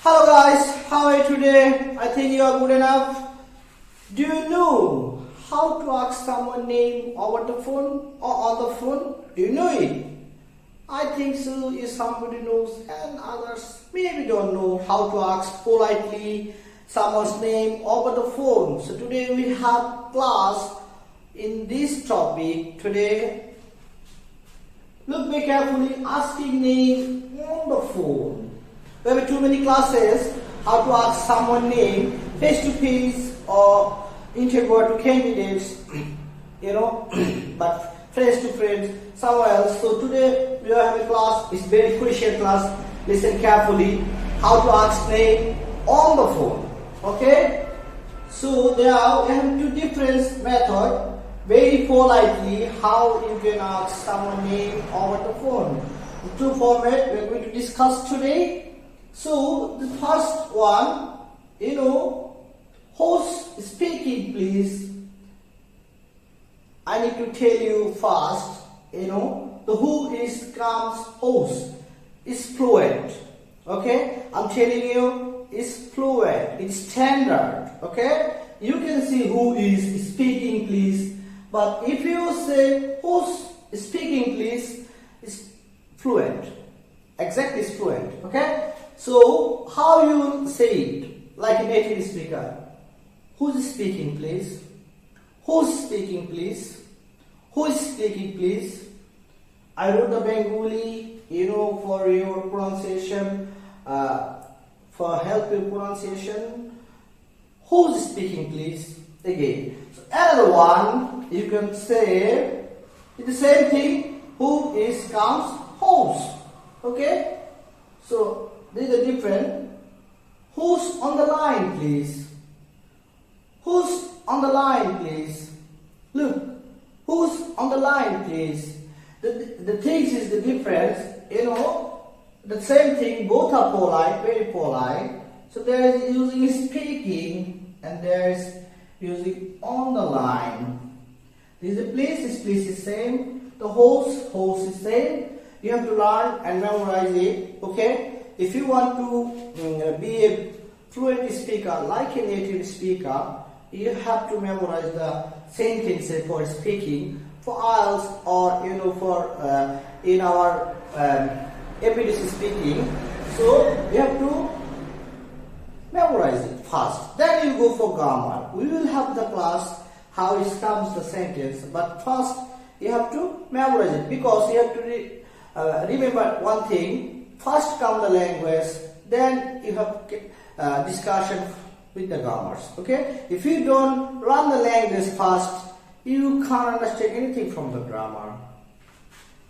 Hello guys, how are you today? I think you are good enough. Do you know how to ask someone name over the phone or on the phone? Do you know it? I think so. If somebody knows and others maybe don't know how to ask politely someone's name over the phone. So today we have class in this topic. Today, look very carefully, asking name on the phone. We have too many classes how to ask someone name face to face or interview to candidates, but friends to friends, somewhere else. So today we have a class, it's very crucial class. Listen carefully, how to ask name on the phone. Okay? So we have two different methods. Very politely, how you can ask someone name over the phone. The two formats we are going to discuss today. So the first one, who's speaking please. I need to tell you first, the who is comes host is fluent. Okay, I'm telling you is fluent, it's standard. Okay, you can see who is speaking please, but if you say who's speaking please, is fluent, exactly is fluent. Okay, so how you say it like a native speaker? Who's speaking please? Who's speaking please? Who is speaking please? I wrote the Bengali, for your pronunciation, for help your pronunciation. Who's speaking please? Again. So another one, you can say the same thing. Who is comes host. Okay? So these are different. Who's on the line please? Who's on the line please? Look, who's on the line please? The things is the difference, the same thing, both are polite, very polite. So there is using speaking and there is using on the line. This is the place is same, the host is same. You have to learn and memorize it, okay? If you want to be a fluent speaker, like a native speaker, you have to memorize the sentences for speaking, for IELTS or for in our everyday speaking. So you have to memorize it first. Then you go for grammar. We will have the class how it comes the sentence, but first you have to memorize it because you have to remember one thing. First come the language, then you have discussion with the grammars. Okay? If you don't run the language first, you can't understand anything from the grammar.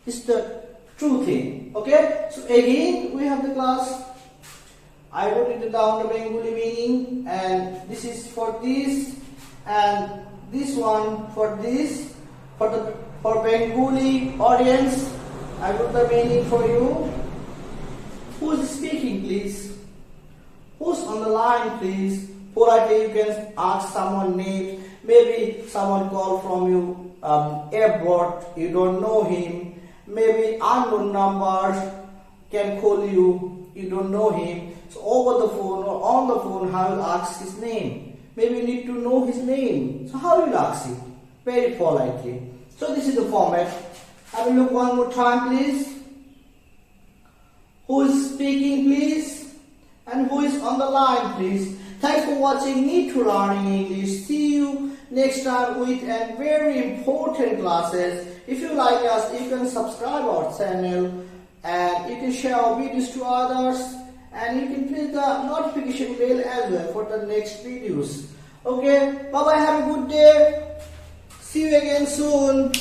It's the true thing. Okay? So again, we have the class. I wrote it down the Bengali meaning, and this is for this, and this one for this. For Bengali audience, I wrote the meaning for you. Who's speaking please? Who's on the line please? Politely you can ask someone name. Maybe someone call from you airport, you don't know him. Maybe unknown numbers can call you, you don't know him. So over the phone or on the phone, how you ask his name? Maybe you need to know his name. So how you ask it? Very politely. So this is the format. Have a look one more time please. Who is speaking please? And who is on the line please? Thanks for watching Need to Learning English. See you next time with a very important classes. If you like us, you can subscribe our channel and you can share our videos to others and you can click the notification bell as well for the next videos. Okay, bye bye, have a good day. See you again soon.